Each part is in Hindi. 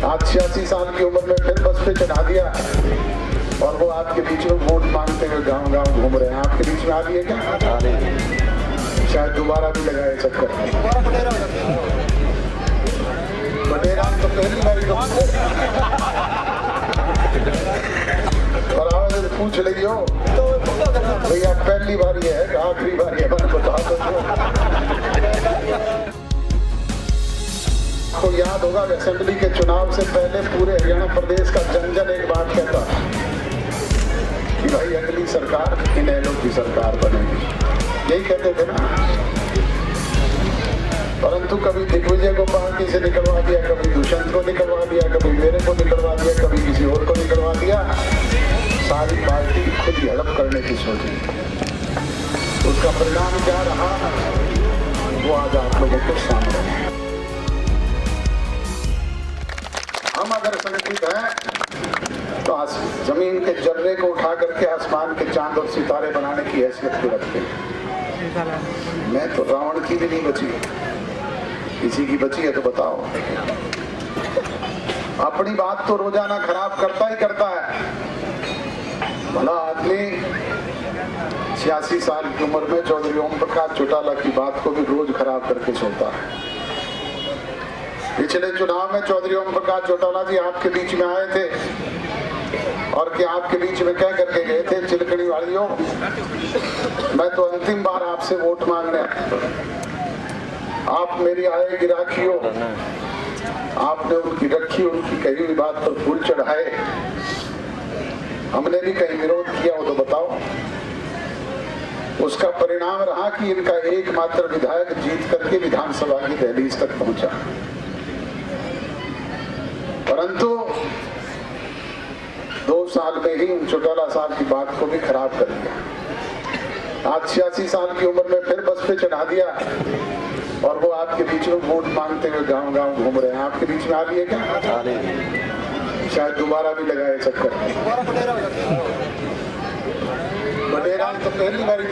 आज 86 साल की उम्र में फिर बस पे चढ़ा दिया और वो आपके बीच में वोट मांगते हुए गांव गांव घूम रहे हैं। आपके बीच में आ रही है क्या? शायद दोबारा भी लगाए चक्कर। बटेरा तो पहली बारी और आवाज पूछ रही हो भैया पहली बारी है आखिरी बारी है, मैंने बता आपको याद होगा असेंबली के चुनाव से पहले पूरे हरियाणा प्रदेश का जन जन एक बात कहता कि भाई अगली सरकार इनेलो की सरकार बनेगी, यही कहते थे ना। परंतु कभी दिग्विजय को पार्टी से निकलवा दिया, कभी दुष्यंत को निकलवा दिया, कभी मेरे को निकलवा दिया, कभी किसी और को निकलवा दिया। सारी पार्टी खुद ही हड़प करने की सोची। उसका परिणाम क्या रहा वो आज आप लोगों के सामने है। हम अगर संगठित हैं तो जमीन के जर्रे को उठा करके आसमान के चांद और सितारे बनाने की हैसियत भी रखते हैं। मैं तो रावण की भी नहीं बची, किसी की बची है तो बताओ। अपनी बात तो रोजाना खराब करता ही करता है। भला आदमी 86 साल की उम्र में चौधरी ओम प्रकाश चौटाला की बात को भी रोज खराब करके सोता है। पिछले चुनाव में चौधरी ओम प्रकाश चौटाला जी आपके बीच में आए थे और क्या आपके बीच में कह करके गए थे, चिलकड़ी वालियों मैं तो अंतिम बार आपसे वोट मांगने, आप मेरी आएगी राखी हो। आपने उनकी रखी, उनकी कही हुई बात पर फूल चढ़ाए। हमने भी कहीं विरोध किया हो तो बताओ। उसका परिणाम रहा कि इनका एकमात्र विधायक जीत करके विधानसभा की दहलीज तक पहुंचा। परंतु 2 साल में ही उन चौटाला साहब की बात को भी खराब कर दिया। आज 86 साल की उम्र में फिर बस पे चढ़ा दिया और वो आपके बीच में वोट मांगते हुए गांव गांव घूम रहे हैं। आपके बीच में आ रही है क्या? शायद दोबारा भी लगाए चक्कर। बटेरा तो पहली बारी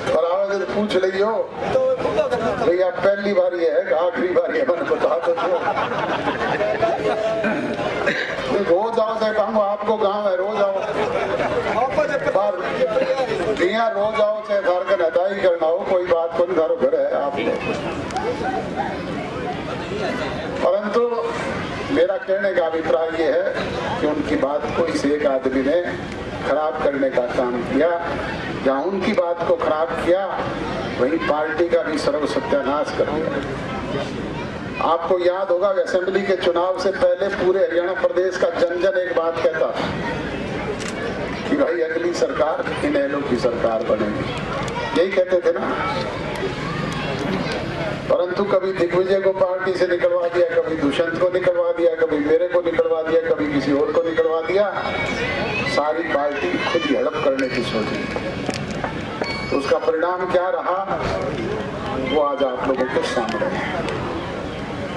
और आवाज पूछ रही हो भैया पहली बारी है आखिरी बारी है, मैंने बता रोज आओ चाहे कहूँ आपको गाँव है, रोज आओ दिया, रोज आओ चाहे घर का नदाई करना हो, कोई बात को घर घर है आप। परंतु मेरा कहने का अभिप्राय ये है कि उनकी बात को इस एक आदमी ने खराब करने का काम किया। जहाँ उनकी बात को खराब किया वहीं पार्टी का भी सर्व सत्यानाश कर दिया। आपको याद होगा असेंबली के चुनाव से पहले पूरे हरियाणा प्रदेश का जन जन एक बात कहता कि भाई अगली सरकार इनेलो की सरकार बनेगी, यही कहते थे ना। परंतु कभी दिग्विजय को पार्टी से निकलवा दिया, कभी दुष्यंत को निकलवा दिया, कभी मेरे को निकलवा दिया, कभी किसी और को निकलवा दिया। सारी पार्टी खुद ही हड़प करने की सोची। तो उसका परिणाम क्या रहा वो आज आप लोगों के सामने है।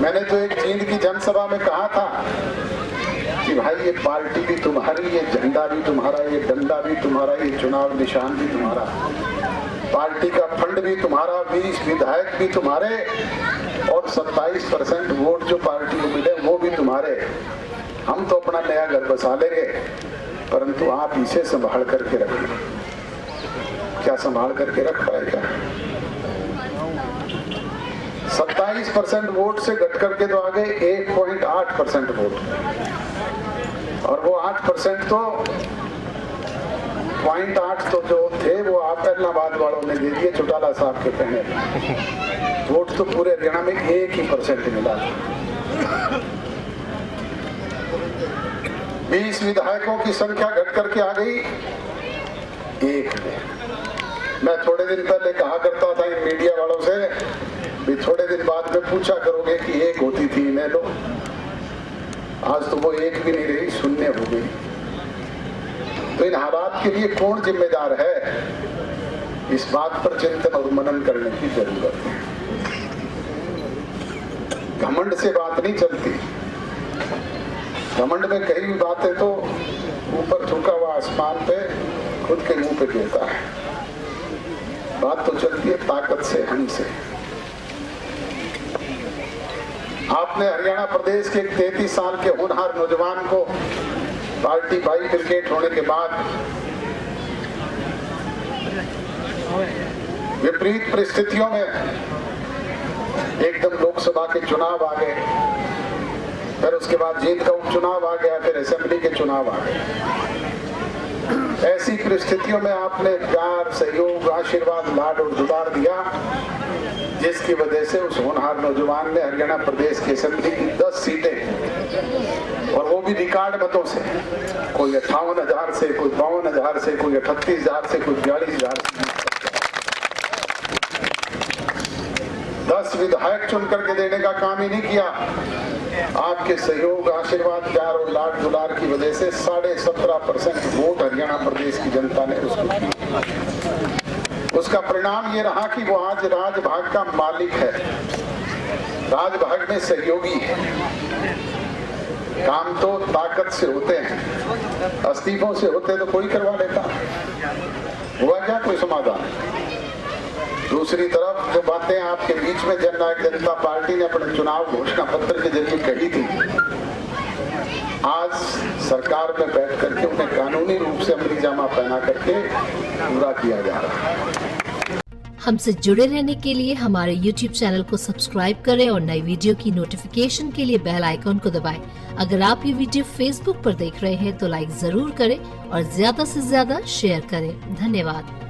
मैंने तो एक जींद की जनसभा में कहा था कि भाई ये पार्टी भी तुम्हारी, ये झंडा भी तुम्हारा, ये डंडा भी तुम्हारा, ये चुनाव निशान भी तुम्हारा, पार्टी का फंड भी तुम्हारा, 20 विधायक भी तुम्हारे और 27% वोट जो पार्टी को मिले वो भी तुम्हारे। हम तो अपना नया घर बसा लेंगे, परंतु आप इसे संभाल करके रखना। क्या संभाल करके रख पाएगा? 27% वोट से घट करके तो आ गए 1.8% वोट, और वो 8% तो 0.8 तो जो थे वो आप इलाहाबाद वालों ने दे दिए चौटाला साहब के कहने। वोट तो पूरे हरियाणा में 1% मिला। 20 विधायकों की संख्या घट करके आ गई 1 में। मैं थोड़े दिन पहले कहा करता था इन मीडिया वालों से भी थोड़े दिन बाद में पूछा करोगे कि 1 होती थी इनेलो, आज तो वो 1 भी नहीं रही, 0 हो गई। तो इन हालात के लिए कौन जिम्मेदार है, इस बात पर चिंतन और मनन करने की जरूरत है। घमंड से बात नहीं चलती। घमंड में कही हुई बातें तो ऊपर झुका हुआ आसमान पे खुद के मुंह पे गिरता है। बात तो चलती है ताकत से, हम से। आपने हरियाणा प्रदेश के 33 साल के होनहार नौजवान को पार्टी बाई क्रिकेट होने के बाद विपरीत परिस्थितियों में एकदम लोकसभा के चुनाव आ गए, फिर उसके बाद जींद का उपचुनाव आ गया, फिर असेंबली के चुनाव आ गए। ऐसी परिस्थितियों में आपने प्यार, सहयोग, आशीर्वाद, लाड और दुलार दिया, जिसकी वजह से उस होनहार नौजवान ने हरियाणा प्रदेश की असेंबली की 10 सीटें, और वो भी रिकॉर्ड मतों से, कोई 58,000 से, कोई 52,000 से, कोई 38,000 से, कोई 42,000 से, 10 विधायक चुन करके देने का काम ही नहीं किया। आपके सहयोग, आशीर्वाद, प्यार और लाड दुलार की वजह से 17.5% वोट हरियाणा प्रदेश की जनता ने उसको दिया। उसका परिणाम ये रहा कि वो आज राजभाग का मालिक है, राजभाग में सहयोगी है। काम तो ताकत से होते हैं, इस्तीफों से होते तो कोई करवा लेता। हुआ क्या कोई समाधान? दूसरी तरफ जो बातें आपके बीच में जननायक जनता पार्टी ने अपने चुनाव घोषणा पत्र के जरिए कही थी, आज सरकार में बैठ करके उन्हें कानूनी रूप से अमली जामा पहना करके पूरा किया जा रहा है। हमसे जुड़े रहने के लिए हमारे YouTube चैनल को सब्सक्राइब करें और नई वीडियो की नोटिफिकेशन के लिए बेल आइकॉन को दबाएं। अगर आप ये वीडियो Facebook पर देख रहे हैं तो लाइक जरूर करें और ज्यादा से ज्यादा शेयर करें। धन्यवाद।